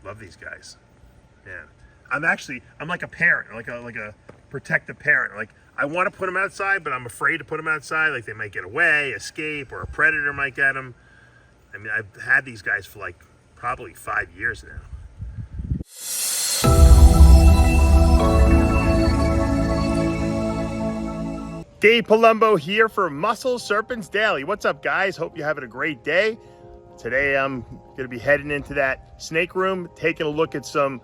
Love these guys, man. I'm like a parent, like a protective parent. Like, I want to put them outside, but I'm afraid to put them outside. Like, they might get away, escape, or a predator might get them. I mean, I've had these guys for like probably 5 years now. Dave Palumbo here for Muscle Serpents Daily. What's up, guys? Hope you're having a great day. Today I'm going to be heading into that snake room, taking a look at some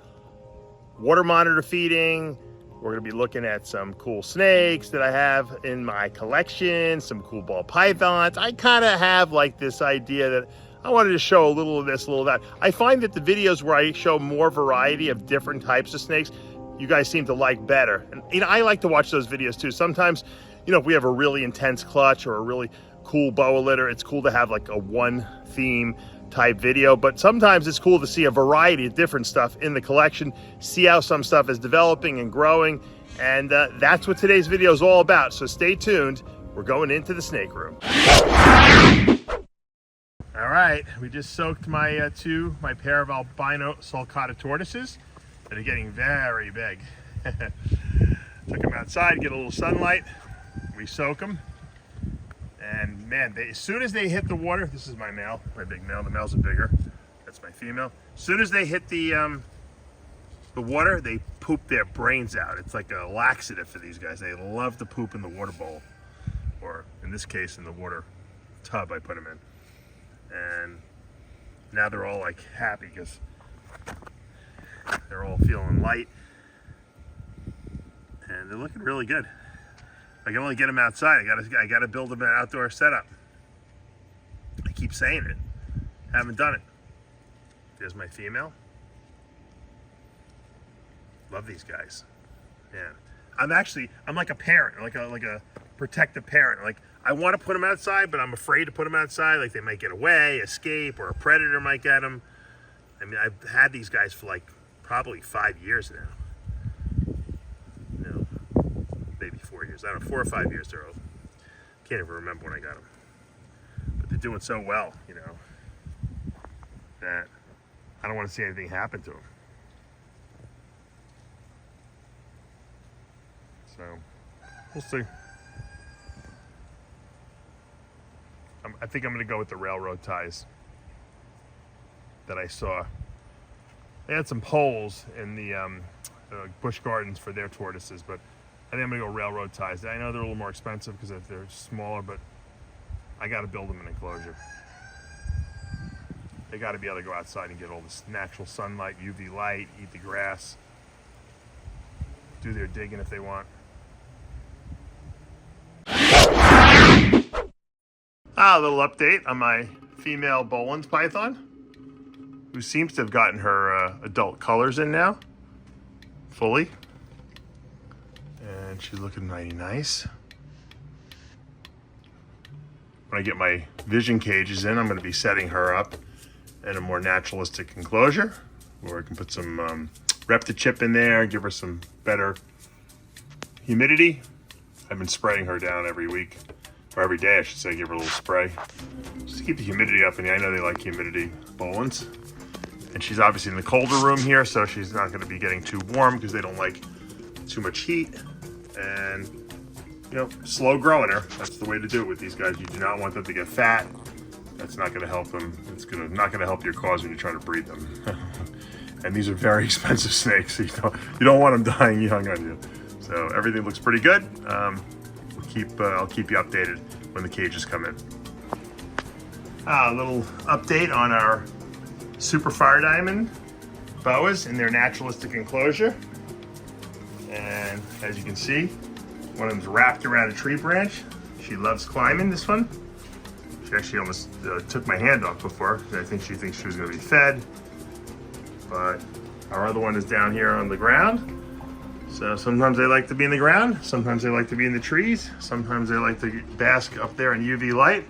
water monitor feeding. We're going to be looking at some cool snakes that I have in my collection, some cool ball pythons. I kind of have like this idea that I wanted to show a little of this, a little of that. I find that the videos where I show more variety of different types of snakes, you guys seem to like better. And I like to watch those videos too. Sometimes, if we have a really intense clutch or a really cool boa litter, it's cool to have like a one theme type video, but sometimes it's cool to see a variety of different stuff in the collection, see how some stuff is developing and growing, and that's what today's video is all about. So stay tuned. We're going into the snake room. All right, we just soaked my pair of albino Sulcata tortoises that are getting very big. Took them outside, get a little sunlight. We soak them, and man, as soon as they hit the water, this is my male, my big male. The males are bigger. That's my female. As soon as they hit the water, they poop their brains out. It's like a laxative for these guys. They love to poop in the water bowl, or in this case, in the water tub I put them in. And now they're all like happy because they're all feeling light, and they're looking really good. I can only get them outside. I gotta build them an outdoor setup. I keep saying it. Haven't done it. There's my female. Love these guys. Man. I'm like a parent, like a protective parent. Like, I want to put them outside, but I'm afraid to put them outside. Like, they might get away, escape, or a predator might get them. I mean, I've had these guys for like probably 5 years now. Maybe 4 years. I don't know, 4 or 5 years they're old. Can't even remember when I got them. But they're doing so well, that I don't want to see anything happen to them. So, we'll see. I think I'm going to go with the railroad ties that I saw. They had some poles in the Busch Gardens for their tortoises, but I think I'm gonna go railroad ties. I know they're a little more expensive because they're smaller, but I gotta build them an enclosure. They gotta be able to go outside and get all this natural sunlight, UV light, eat the grass, do their digging if they want. A little update on my female Boland's python, who seems to have gotten her adult colors in now, fully. And she's looking mighty nice. When I get my vision cages in, I'm going to be setting her up in a more naturalistic enclosure where I can put some Reptichip in there, give her some better humidity. I've been spraying her down every week, or every day I should say, give her a little spray. Just to keep the humidity up, and I know they like humidity, Boland's. And she's obviously in the colder room here, so she's not going to be getting too warm because they don't like too much heat. And slow growing her. That's the way to do it with these guys. You do not want them to get fat. That's not going to help them. It's not going to help your cause when you try to breed them. And these are very expensive snakes, so you don't want them dying young on you. So everything looks pretty good. I'll keep you updated when the cages come in. A little update on our Super Fire Diamond boas in their naturalistic enclosure. And as you can see, one of them's wrapped around a tree branch. She loves climbing, this one. She actually almost took my hand off before. I think she thinks she was going to be fed. But our other one is down here on the ground. So sometimes they like to be in the ground. Sometimes they like to be in the trees. Sometimes they like to bask up there in UV light.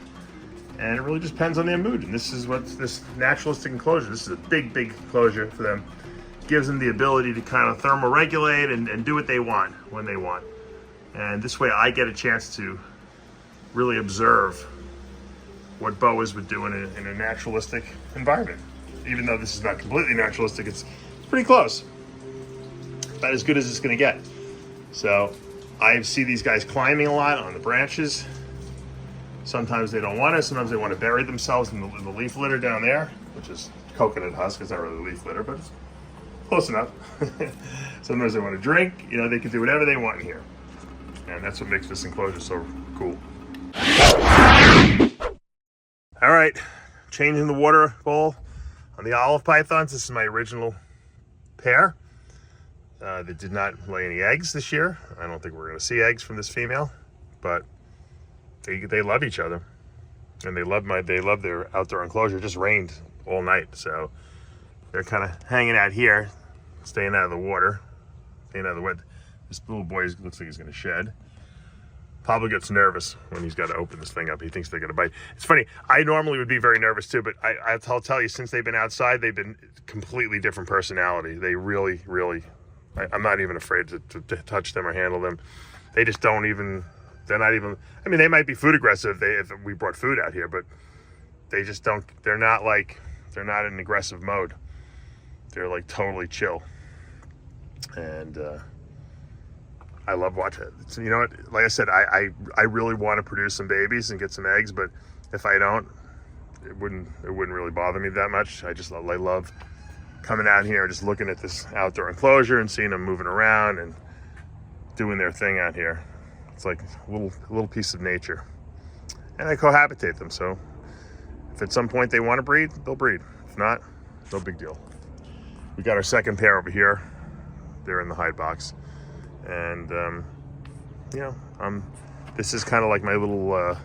And it really just depends on their mood. And this is what's this naturalistic enclosure. This is a big, big enclosure for them. Gives them the ability to kind of thermoregulate and do what they want when they want. And this way I get a chance to really observe what boas would do in a naturalistic environment. even though this is not completely naturalistic, it's pretty close. About as good as it's gonna get. So I see these guys climbing a lot on the branches. Sometimes they don't want to, sometimes they want to bury themselves in the leaf litter down there, which is coconut husk. It's not really leaf litter, but it's close enough. Sometimes they want to drink, you know, they can do whatever they want in here. And that's what makes this enclosure so cool. All right, changing the water bowl on the olive pythons. This is my original pair that did not lay any eggs this year. I don't think we're gonna see eggs from this female, but they love each other, and they love their outdoor enclosure. It just rained all night, so they're kind of hanging out here, staying out of the water, staying out of the wet. This little boy looks like he's gonna shed. Pablo gets nervous when he's got to open this thing up. He thinks they're gonna bite. It's funny, I normally would be very nervous too, but I'll tell you, since they've been outside, they've been completely different personality. They really, I'm not even afraid to touch them or handle them. They just don't even, they're not even, I mean, they might be food aggressive if we brought food out here, but they just don't, they're not in aggressive mode. They're like totally chill. And I love watching it. You know what, like I said, I really want to produce some babies and get some eggs, but if I don't, it wouldn't really bother me that much. I love coming out here and just looking at this outdoor enclosure and seeing them moving around and doing their thing out here. It's like a little piece of nature. And I cohabitate them, so if at some point they want to breed, they'll breed. If not, no big deal. We got our second pair over here. They're in the hide box. And, you know, this is kind of like my little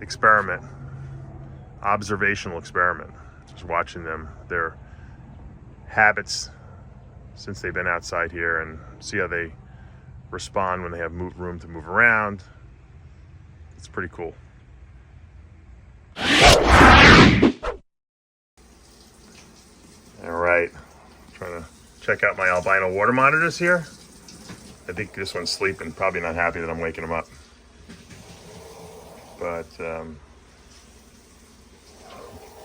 experiment, observational experiment. Just watching them, their habits since they've been outside here, and see how they respond when they have room to move around. It's pretty cool. All right, trying to check out my albino water monitors here. I think this one's sleeping, probably not happy that I'm waking him up. But a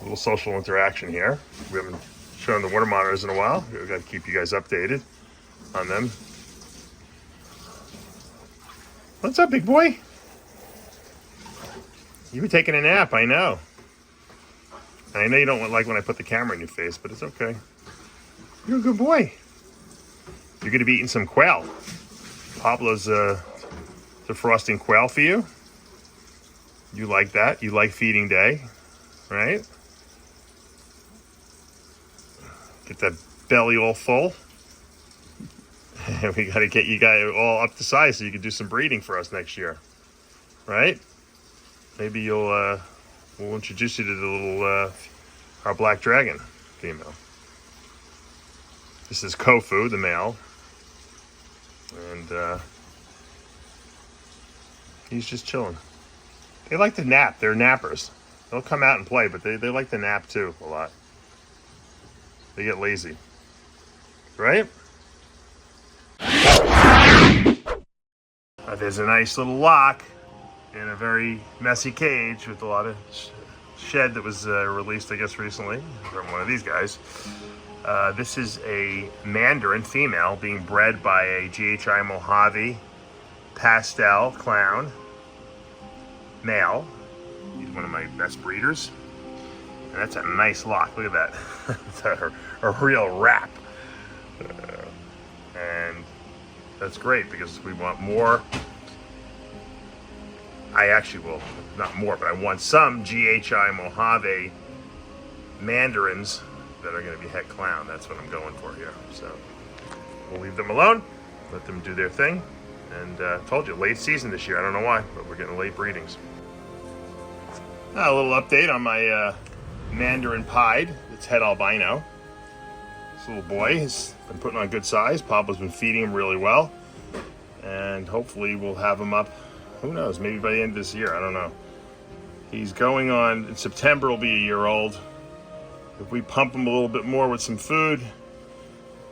little social interaction here. We haven't shown the water monitors in a while. We've got to keep you guys updated on them. What's up, big boy? You were taking a nap, I know. And I know you don't like when I put the camera in your face, but it's okay. You're a good boy. You're gonna be eating some quail. Pablo's defrosting quail for you. You like that? You like feeding day, right? Get that belly all full. We got to get you guys all up to size so you can do some breeding for us next year, right? Maybe we'll introduce you to the little our black dragon female. This is Kofu, the male, and he's just chilling. They like to nap. They're nappers. They'll come out and play, but they like to nap too a lot. They get lazy, right? There's a nice little lock in a very messy cage with a lot of shed that was released, I guess, recently from one of these guys. This is a Mandarin female being bred by a GHI Mojave pastel clown male. He's one of my best breeders. And that's a nice lock. Look at that. It's a real wrap. And that's great because we want more. I actually will, not more, but I want some GHI Mojave Mandarins that are going to be het clown. That's what I'm going for here. So we'll leave them alone, let them do their thing. And told you, late season this year. I don't know why, but we're getting late breedings. A little update on my Mandarin pied. It's het albino. This little boy has been putting on good size. Pablo's been feeding him really well. And hopefully we'll have him up, who knows, maybe by the end of this year. I don't know. He's going on, in September he'll be a year old. If we pump him a little bit more with some food,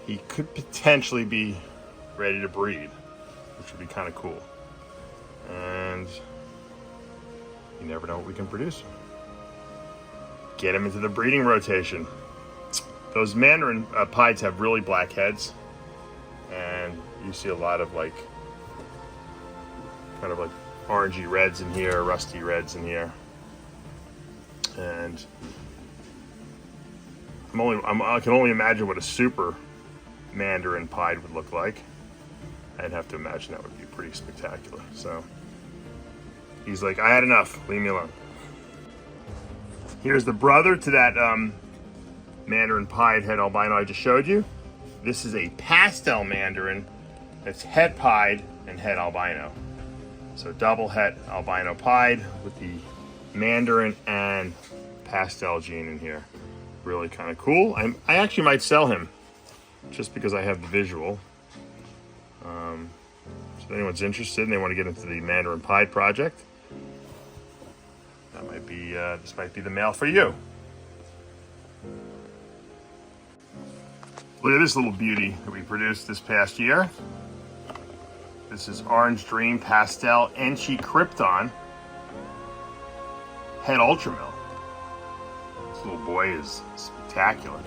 he could potentially be ready to breed, which would be kind of cool. And you never know what we can produce. Get him into the breeding rotation. those mandarin pieds have really black heads, and you see a lot of like kind of like orangey reds in here, rusty reds in here, and I can only imagine what a super mandarin pied would look like. I'd have to imagine that would be pretty spectacular. So he's like, I had enough, leave me alone. Here's the brother to that mandarin pied head albino I just showed you. This is a pastel mandarin that's head pied and head albino. So double head albino pied with the mandarin and pastel gene in here. Really kind of cool. I actually might sell him just because I have the visual. So if anyone's interested and they want to get into the mandarin pied project, that might be this might be the male for you. Look at this little beauty that we produced this past year. This is Orange Dream Pastel Enchi Krypton Head Ultramil. This little boy is spectacular.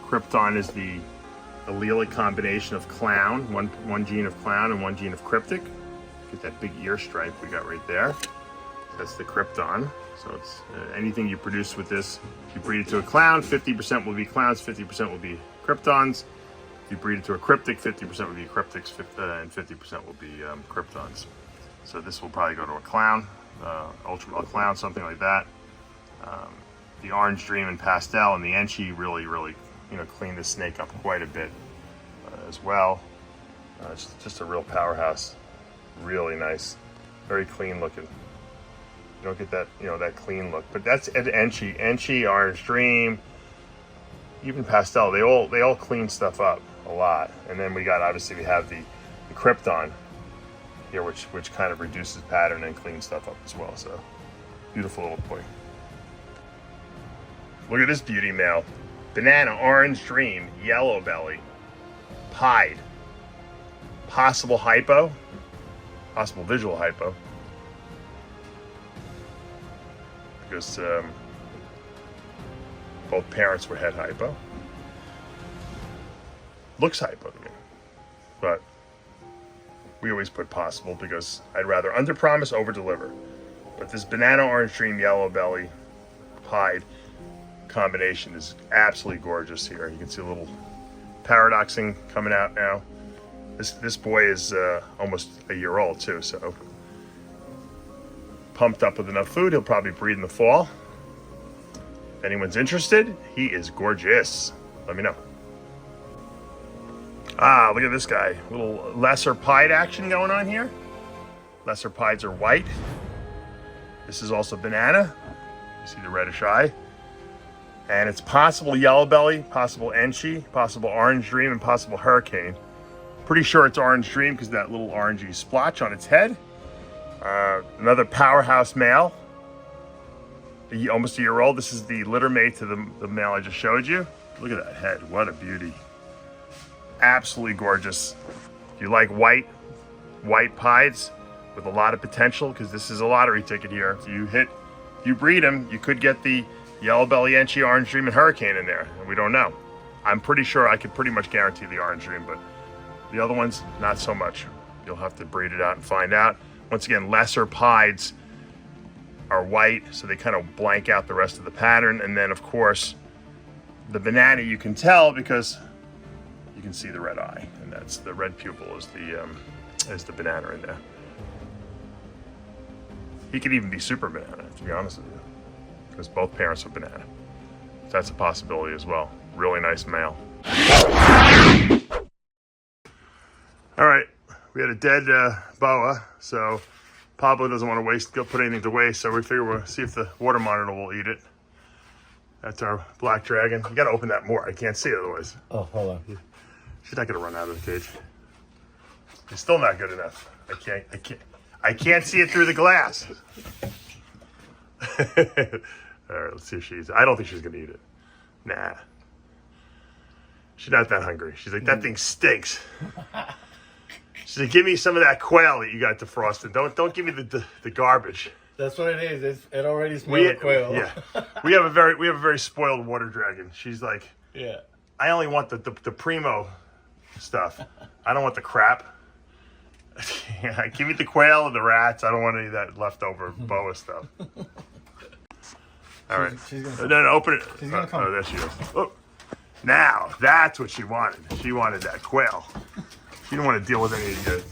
Krypton is the allelic combination of clown, one gene of clown and one gene of cryptic. Get that big ear stripe we got right there. That's the Krypton. So it's anything you produce with this. If you breed it to a clown, 50% will be clowns, 50% will be Kryptons. If you breed it to a cryptic, 50% will be cryptics, and 50% will be Kryptons. So this will probably go to a clown, ultra clown, something like that. The Orange Dream and Pastel and the Enchi really, clean this snake up quite a bit as well. It's just a real powerhouse. Really nice, very clean looking. You don't get that, that clean look, but that's Enchi, Orange Dream, even Pastel. They all clean stuff up a lot. And then we have the Krypton here, which kind of reduces pattern and cleans stuff up as well. So beautiful little boy. Look at this beauty male. Banana Orange Dream, Yellow Belly, pied. Possible hypo, possible visual hypo. Because both parents were head hypo. Looks hypo to me, but we always put possible because I'd rather under-promise, over-deliver. But this Banana Orange Dream Yellow Belly pied combination is absolutely gorgeous here. You can see a little paradoxing coming out now. This boy is almost a year old too, so pumped up with enough food, he'll probably breed in the fall. If anyone's interested, he is gorgeous. Let me know. Ah, look at this guy. A little lesser pied action going on here. Lesser pieds are white. This is also banana. You see the reddish eye. And it's possible yellow belly, possible Enchi, possible Orange Dream, and possible Hurricane. Pretty sure it's Orange Dream because that little orangey splotch on its head. Another powerhouse male, almost a year old. This is the litter mate to the male I just showed you. Look at that head, what a beauty. Absolutely gorgeous. If you like white pieds with a lot of potential, because this is a lottery ticket here. If you breed them, you could get the Yellow Belly, Enchi, Orange Dream, and Hurricane in there, and we don't know. I'm pretty sure I could pretty much guarantee the Orange Dream, but the other ones, not so much. You'll have to breed it out and find out. Once again, lesser pieds are white, so they kind of blank out the rest of the pattern. And then, of course, the banana you can tell because you can see the red eye, and that's the red pupil is the banana in there. He could even be super banana, to be honest with you, because both parents are banana. That's a possibility as well. Really nice male. All right. We had a dead boa, so Pablo doesn't want to put anything to waste, so we figure we'll see if the water monitor will eat it. That's our black dragon. You gotta open that more. I can't see it otherwise. Oh, hold on. She's not gonna run out of the cage. It's still not good enough. I can't see it through the glass. All right, let's see if she's, I don't think she's gonna eat it. Nah. She's not that hungry. She's like, that thing stinks. She's like, give me some of that quail that you got defrosted. Don't give me the garbage. That's what it is. It already smells like quail. Yeah. We have a very spoiled water dragon. She's like, Yeah. I only want the primo stuff. I don't want the crap. Give me the quail and the rats. I don't want any of that leftover boa stuff. All right. She's gonna No, open it. She's gonna come. Oh, there she is. Oh. Now, that's what she wanted. She wanted that quail. She didn't want to deal with any of the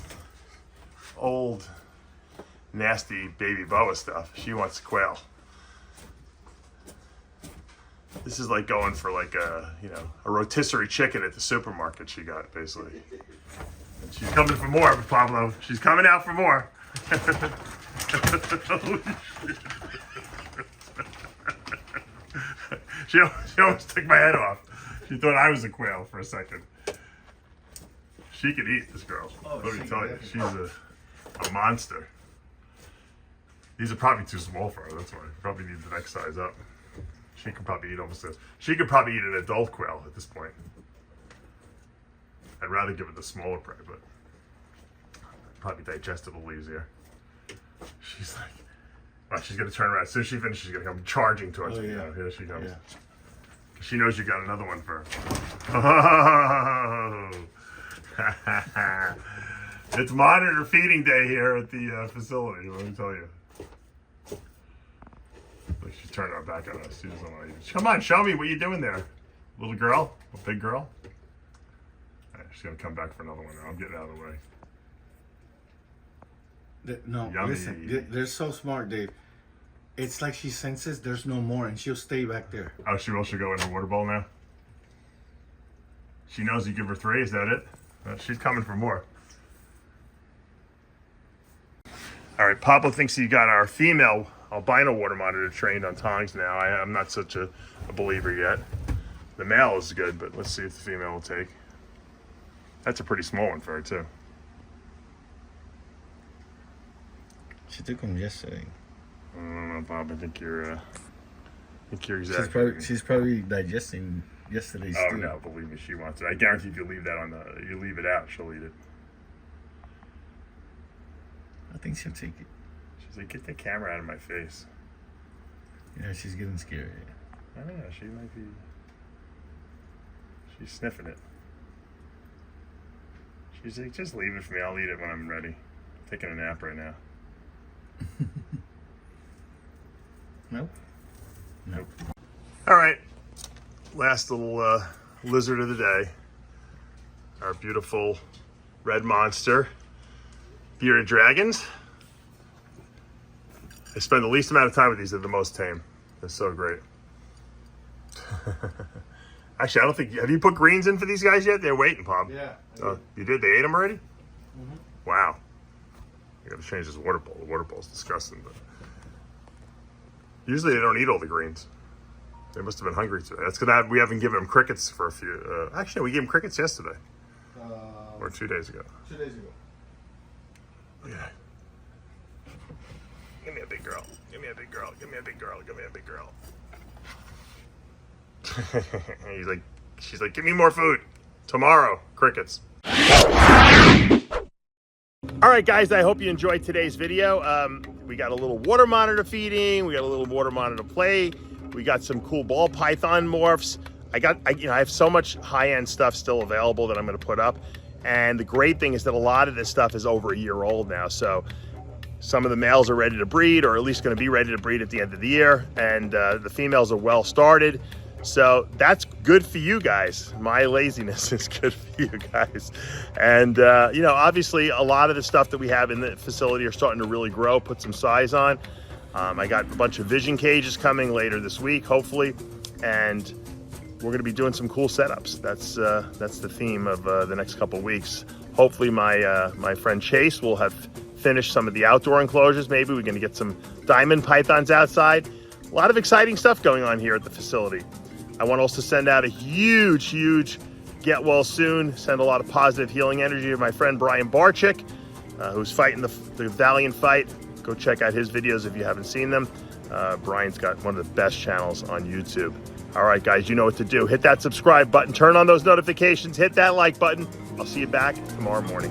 old, nasty baby boa stuff. She wants quail. This is like going for like a rotisserie chicken at the supermarket she got, basically. And she's coming for more, Pablo. She's coming out for more. She almost took my head off. She thought I was a quail for a second. She could eat, this girl. Let me tell you, she's a monster. These are probably too small for her, that's why. Probably needs the next size up. She could probably eat almost this. She could probably eat an adult quail at this point. I'd rather give it the smaller prey, but probably digestible easier. She's like, well, she's gonna turn around. As soon as she finishes, she's gonna come charging towards me. Yeah. Here she comes. Yeah. She knows you got another one for her. Oh. It's monitor feeding day here at the facility, let me tell you. Look, she's turning her back on us. She doesn't want to eat. Come on, show me what you're doing there. Little girl? A big girl? All right, she's going to come back for another one now. I'm getting out of the way. No, Yummy. listen, they're so smart, Dave. It's like she senses there's no more, and she'll stay back there. Oh, she will? She'll go in her water bowl now? She knows you give her 3, is that it? She's coming for more. All right, Pablo thinks he got our female albino water monitor trained on tongs now. I'm not such a believer yet. The male is good, but let's see if the female will take. That's a pretty small one for her, too. She took him yesterday. I don't know, Bob. I think you're exactly. She's probably digesting yesterday's Oh stew. no, believe me, she wants it. I guarantee if you leave that you leave it out, she'll eat it. I think she'll take it. She's like, get the camera out of my face. Yeah, she's getting scared. I don't know, she might be. She's sniffing it. She's like, just leave it for me. I'll eat it when I'm ready. I'm taking a nap right now. Nope. Nope. All right. Last little lizard of the day. Our beautiful red monster. Bearded dragons. I spend the least amount of time with these. They're the most tame. They're so great. Actually, I don't think... Have you put greens in for these guys yet? They're waiting, Pop. Yeah. You did? They ate them already? Mm-hmm. Wow. I got to change this water bowl. The water bowl's disgusting. But usually they don't eat all the greens. They must have been hungry today. That's because we haven't given them crickets for a few... actually, we gave them crickets yesterday. Or 2 days ago. 2 days ago. Yeah. Give me a big girl. Give me a big girl. Give me a big girl. Give me a big girl. She's like, give me more food. Tomorrow, crickets. All right, guys, I hope you enjoyed today's video. We got a little water monitor feeding. We got a little water monitor play. We got some cool ball python morphs. I have so much high-end stuff still available that I'm going to put up. And the great thing is that a lot of this stuff is over a year old now. So some of the males are ready to breed, or at least going to be ready to breed at the end of the year. And the females are well started. So that's good for you guys. My laziness is good for you guys. And, obviously a lot of the stuff that we have in the facility are starting to really grow, put some size on. I got a bunch of vision cages coming later this week, hopefully. And we're going to be doing some cool setups. That's the theme of the next couple of weeks. Hopefully my friend Chase will have finished some of the outdoor enclosures. Maybe we're going to get some diamond pythons outside. A lot of exciting stuff going on here at the facility. I want to also send out a huge get well soon, send a lot of positive healing energy to my friend Brian Barczyk, who's fighting the valiant fight. Go check out his videos if you haven't seen them. Brian's got one of the best channels on YouTube. All right, guys, you know what to do. Hit that subscribe button, turn on those notifications, hit that like button. I'll see you back tomorrow morning.